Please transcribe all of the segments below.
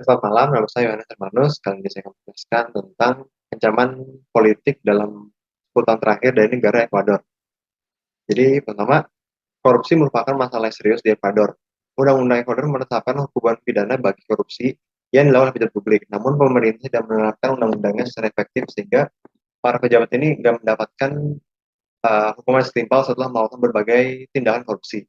Selamat malam, nama saya Yohanes Hermanus. Kali ini saya akan menjelaskan tentang ancaman politik dalam 10 tahun terakhir dari negara Ekuador. Jadi, pertama, korupsi merupakan masalah yang serius di Ekuador. Undang-undang Ekuador menetapkan hukuman pidana bagi korupsi yang dilakukan oleh pejabat publik. Namun, pemerintah tidak menerapkan undang-undangnya secara efektif sehingga para pejabat ini tidak mendapatkan hukuman setimpal setelah melakukan berbagai tindakan korupsi.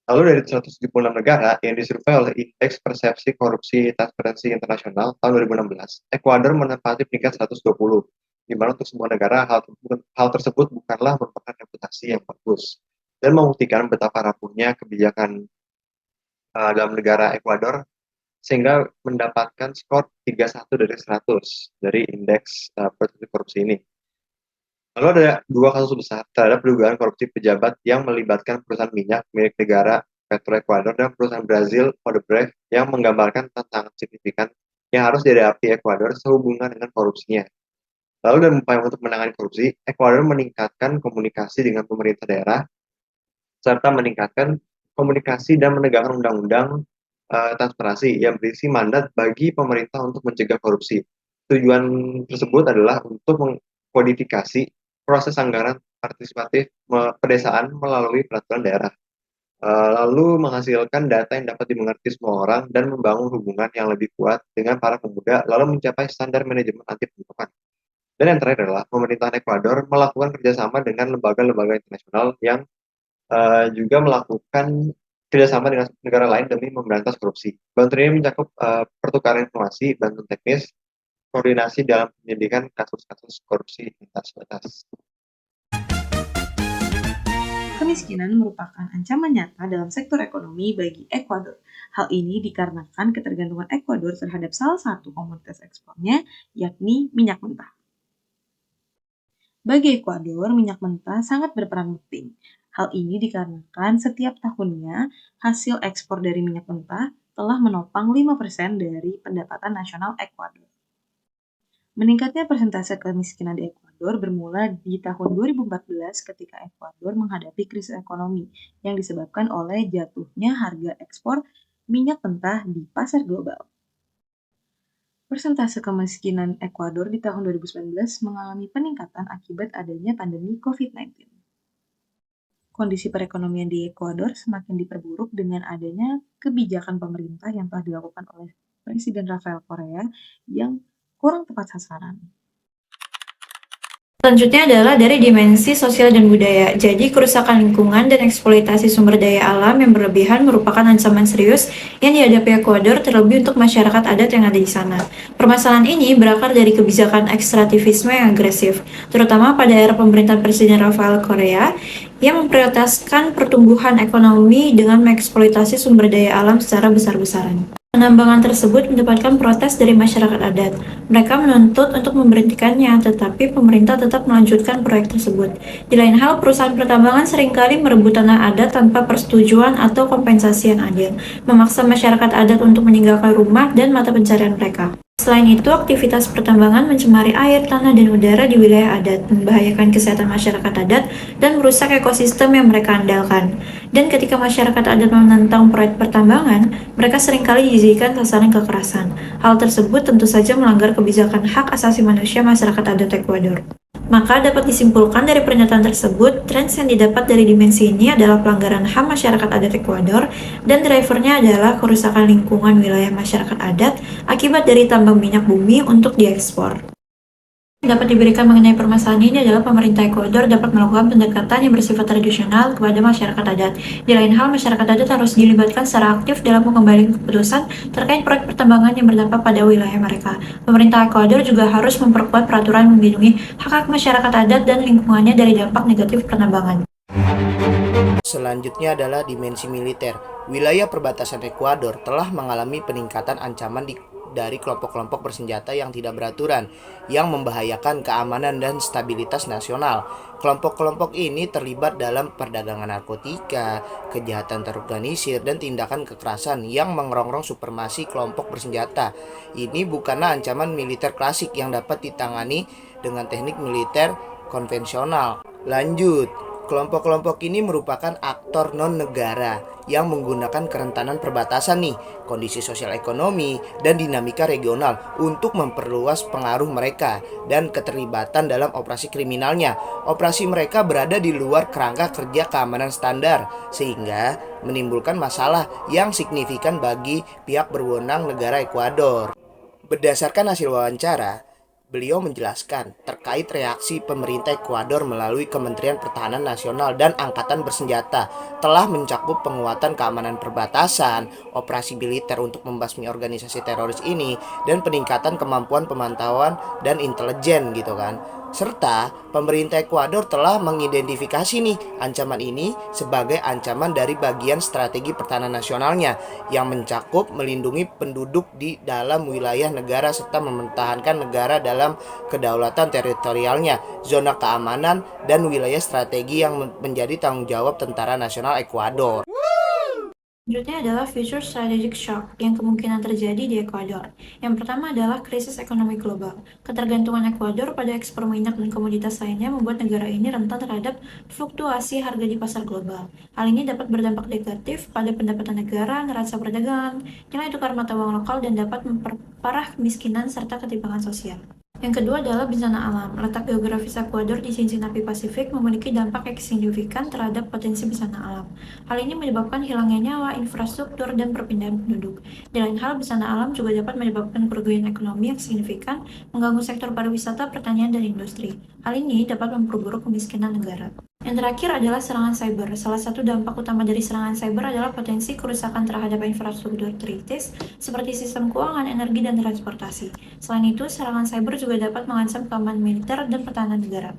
Lalu dari 176 negara yang disurvei oleh Indeks Persepsi Korupsi Transparansi Internasional tahun 2016, Ekuador menempati peringkat 120, di mana untuk semua negara hal tersebut bukanlah merupakan reputasi yang bagus dan membuktikan betapa rapuhnya kebijakan dalam negara Ekuador sehingga mendapatkan skor 31 dari 100 dari indeks persepsi korupsi ini. Lalu ada dua kasus besar terhadap dugaan korupsi pejabat yang melibatkan perusahaan minyak milik negara Petroecuador dan perusahaan Brazil Odebrecht yang menggambarkan tantangan signifikan yang harus dihadapi Ekuador sehubungan dengan korupsinya. Lalu dalam upaya untuk menangani korupsi, Ekuador meningkatkan komunikasi dengan pemerintah daerah serta meningkatkan komunikasi dan menegakkan undang-undang transparansi yang berisi mandat bagi pemerintah untuk mencegah korupsi. Tujuan tersebut adalah untuk mengkodifikasi proses anggaran partisipatif pedesaan melalui peraturan daerah. Lalu menghasilkan data yang dapat dimengerti semua orang dan membangun hubungan yang lebih kuat dengan para pemuda, lalu mencapai standar manajemen anti penyuapan. Dan yang terakhir adalah pemerintahan Ekuador melakukan kerjasama dengan lembaga-lembaga internasional yang juga melakukan kerjasama dengan negara lain demi memberantas korupsi. Bantuan ini mencakup pertukaran informasi, bantuan teknis, koordinasi dalam penyelidikan kasus-kasus korupsi lintas batas. Kemiskinan merupakan ancaman nyata dalam sektor ekonomi bagi Ekuador. Hal ini dikarenakan ketergantungan Ekuador terhadap salah satu komoditas ekspornya, yakni minyak mentah. Bagi Ekuador, minyak mentah sangat berperan penting. Hal ini dikarenakan setiap tahunnya hasil ekspor dari minyak mentah telah menopang 5% dari pendapatan nasional Ekuador. Meningkatnya persentase kemiskinan di Ekuador bermula di tahun 2014 ketika Ekuador menghadapi krisis ekonomi yang disebabkan oleh jatuhnya harga ekspor minyak mentah di pasar global. Persentase kemiskinan Ekuador di tahun 2019 mengalami peningkatan akibat adanya pandemi COVID-19. Kondisi perekonomian di Ekuador semakin diperburuk dengan adanya kebijakan pemerintah yang telah dilakukan oleh Presiden Rafael Correa yang kurang tepat sasaran. Selanjutnya adalah dari dimensi sosial dan budaya. Jadi, kerusakan lingkungan dan eksploitasi sumber daya alam yang berlebihan merupakan ancaman serius yang dihadapi Ekuador, terlebih untuk masyarakat adat yang ada di sana. Permasalahan ini berakar dari kebijakan ekstraktivisme yang agresif, terutama pada era pemerintahan Presiden Rafael Correa yang memprioritaskan pertumbuhan ekonomi dengan mengeksploitasi sumber daya alam secara besar-besaran. Penambangan tersebut mendapatkan protes dari masyarakat adat. Mereka menuntut untuk memberhentikannya, tetapi pemerintah tetap melanjutkan proyek tersebut. Di lain hal, perusahaan pertambangan seringkali merebut tanah adat tanpa persetujuan atau kompensasi yang adil, memaksa masyarakat adat untuk meninggalkan rumah dan mata pencarian mereka. Selain itu, aktivitas pertambangan mencemari air, tanah, dan udara di wilayah adat, membahayakan kesehatan masyarakat adat, dan merusak ekosistem yang mereka andalkan. Dan ketika masyarakat adat menentang proyek pertambangan, mereka seringkali dijadikan sasaran kekerasan. Hal tersebut tentu saja melanggar kebijakan hak asasi manusia masyarakat adat Ekuador. Maka dapat disimpulkan dari pernyataan tersebut, tren yang didapat dari dimensi ini adalah pelanggaran HAM masyarakat adat Ekuador, dan drivernya adalah kerusakan lingkungan wilayah masyarakat adat akibat dari tambang minyak bumi untuk diekspor. Yang dapat diberikan mengenai permasalahan ini adalah pemerintah Ekuador dapat melakukan pendekatan yang bersifat tradisional kepada masyarakat adat. Di lain hal, masyarakat adat harus dilibatkan secara aktif dalam mengembalikan keputusan terkait proyek pertambangan yang berdampak pada wilayah mereka. Pemerintah Ekuador juga harus memperkuat peraturan melindungi hak-hak masyarakat adat dan lingkungannya dari dampak negatif pertambangan. Selanjutnya adalah dimensi militer. Wilayah perbatasan Ekuador telah mengalami peningkatan ancaman dari kelompok-kelompok bersenjata yang tidak beraturan, yang membahayakan keamanan dan stabilitas nasional. Kelompok-kelompok ini terlibat dalam perdagangan narkotika, kejahatan terorganisir, dan tindakan kekerasan yang mengerongrong supremasi kelompok bersenjata. Ini bukanlah ancaman militer klasik yang dapat ditangani dengan teknik militer konvensional. Lanjut, Kelompok-kelompok ini merupakan aktor non-negara yang menggunakan kerentanan perbatasan nih, kondisi sosial ekonomi, dan dinamika regional untuk memperluas pengaruh mereka dan keterlibatan dalam operasi kriminalnya. Operasi mereka berada di luar kerangka kerja keamanan standar, sehingga menimbulkan masalah yang signifikan bagi pihak berwenang negara Ekuador. Berdasarkan hasil wawancara, beliau menjelaskan terkait reaksi pemerintah Ekuador melalui Kementerian Pertahanan Nasional dan Angkatan Bersenjata telah mencakup penguatan keamanan perbatasan, operasi militer untuk membasmi organisasi teroris ini, dan peningkatan kemampuan pemantauan dan intelijen gitu kan. Serta pemerintah Ekuador telah mengidentifikasi nih ancaman ini sebagai ancaman dari bagian strategi pertahanan nasionalnya yang mencakup melindungi penduduk di dalam wilayah negara serta mempertahankan negara dalam kedaulatan teritorialnya, zona keamanan, dan wilayah strategi yang menjadi tanggung jawab Tentara Nasional Ekuador. Selanjutnya adalah future strategic shock yang kemungkinan terjadi di Ekuador. Yang pertama adalah krisis ekonomi global. Ketergantungan Ekuador pada ekspor minyak dan komoditas lainnya membuat negara ini rentan terhadap fluktuasi harga di pasar global. Hal ini dapat berdampak negatif pada pendapatan negara, neraca perdagangan, nilai tukar mata uang lokal, dan dapat memperparah kemiskinan serta ketimpangan sosial. Yang kedua adalah bencana alam. Letak geografis Ekuador di cincin api Pasifik memiliki dampak yang signifikan terhadap potensi bencana alam. Hal ini menyebabkan hilangnya nyawa, infrastruktur, dan perpindahan penduduk. Di lain hal, bencana alam juga dapat menyebabkan kerugian ekonomi yang signifikan, mengganggu sektor pariwisata, pertanian, dan industri. Hal ini dapat memperburuk kemiskinan negara. Yang terakhir adalah serangan cyber. Salah satu dampak utama dari serangan cyber adalah potensi kerusakan terhadap infrastruktur kritis seperti sistem keuangan, energi, dan transportasi. Selain itu, serangan cyber juga dapat mengancam keamanan militer dan pertahanan negara.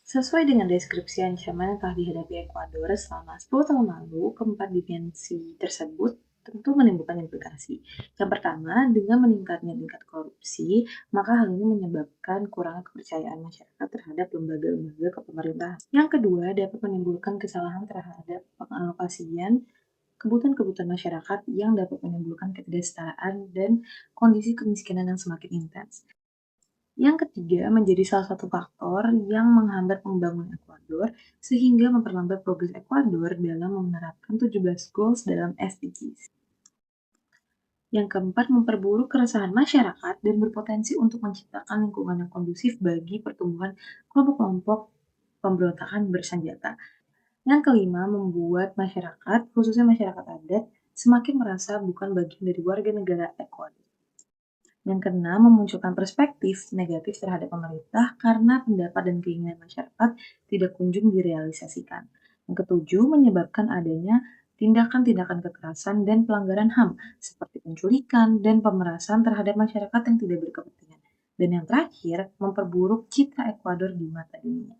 Sesuai dengan deskripsi ancaman yang telah dihadapi Ekuador selama 10 tahun lalu, keempat dimensi tersebut tentu menimbulkan implikasi. Yang pertama, dengan meningkatnya tingkat korupsi, maka hal ini menyebabkan kurangnya kepercayaan masyarakat terhadap lembaga-lembaga kepemerintahan. Yang kedua, dapat menimbulkan kesalahan terhadap pengalokasian kebutuhan-kebutuhan masyarakat yang dapat menimbulkan ketidaksetaraan dan kondisi kemiskinan yang semakin intens. Yang ketiga, menjadi salah satu faktor yang menghambat pembangunan Ekuador sehingga memperlambat progres Ekuador dalam menerapkan 17 goals dalam SDGs. Yang keempat, memperburuk keresahan masyarakat dan berpotensi untuk menciptakan lingkungan yang kondusif bagi pertumbuhan kelompok-kelompok pemberontakan bersenjata. Yang kelima, membuat masyarakat, khususnya masyarakat adat, semakin merasa bukan bagian dari warga negara Ekuador. Yang keenam, memunculkan perspektif negatif terhadap pemerintah karena pendapat dan keinginan masyarakat tidak kunjung direalisasikan. Yang ketujuh, menyebabkan adanya tindakan-tindakan kekerasan dan pelanggaran HAM seperti penculikan dan pemerasan terhadap masyarakat yang tidak berkepentingan. Dan yang terakhir, memperburuk citra Ekuador di mata dunia.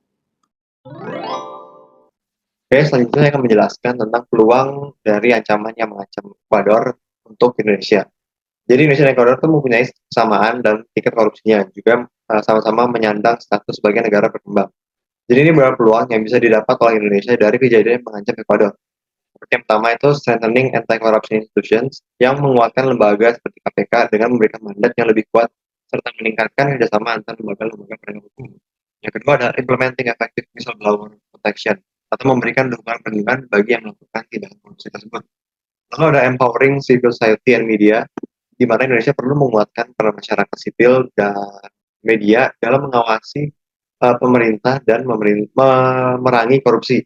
Oke, selanjutnya saya akan menjelaskan tentang peluang dari ancaman yang mengancam Ekuador untuk Indonesia. Jadi Indonesia dan Ekuador itu mempunyai kesamaan dan tingkat korupsinya, juga sama-sama menyandang status sebagai negara berkembang. Jadi ini beberapa peluang yang bisa didapat oleh Indonesia dari kejadian yang mengancam Ekuador. Yang pertama itu strengthening anti-corruption institutions yang menguatkan lembaga seperti KPK dengan memberikan mandat yang lebih kuat serta meningkatkan kerjasama antar lembaga-lembaga penegak hukum. Yang kedua adalah implementing effective whistleblower protection atau memberikan dukungan perlindungan bagi yang melakukan tindakan korupsi tersebut. Lalu ada empowering civil society and media, di mana Indonesia perlu menguatkan peran masyarakat sipil dan media dalam mengawasi pemerintah dan memerangi korupsi.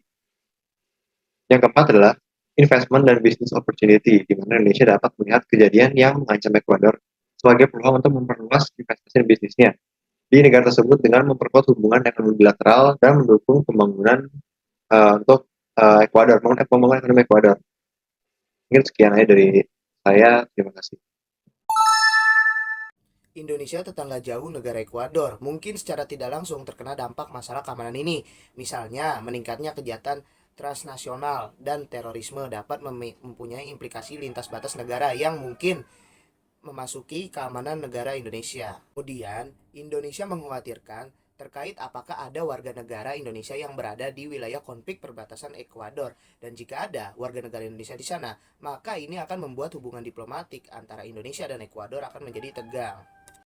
Yang keempat adalah investment dan business opportunity, di mana Indonesia dapat melihat kejadian yang mengancam Ekuador sebagai peluang untuk memperluas investasi bisnisnya di negara tersebut dengan memperkuat hubungan ekonomi bilateral dan mendukung pembangunan untuk Ekuador, pembangunan ekonomi Ekuador. Mungkin sekian aja dari saya, terima kasih. Indonesia tetangga jauh negara Ekuador mungkin secara tidak langsung terkena dampak masalah keamanan ini. Misalnya, meningkatnya kejahatan transnasional dan terorisme dapat mempunyai implikasi lintas batas negara yang mungkin memasuki keamanan negara Indonesia. Kemudian, Indonesia mengkhawatirkan terkait apakah ada warga negara Indonesia yang berada di wilayah konflik perbatasan Ekuador, dan jika ada warga negara Indonesia di sana, maka ini akan membuat hubungan diplomatik antara Indonesia dan Ekuador akan menjadi tegang.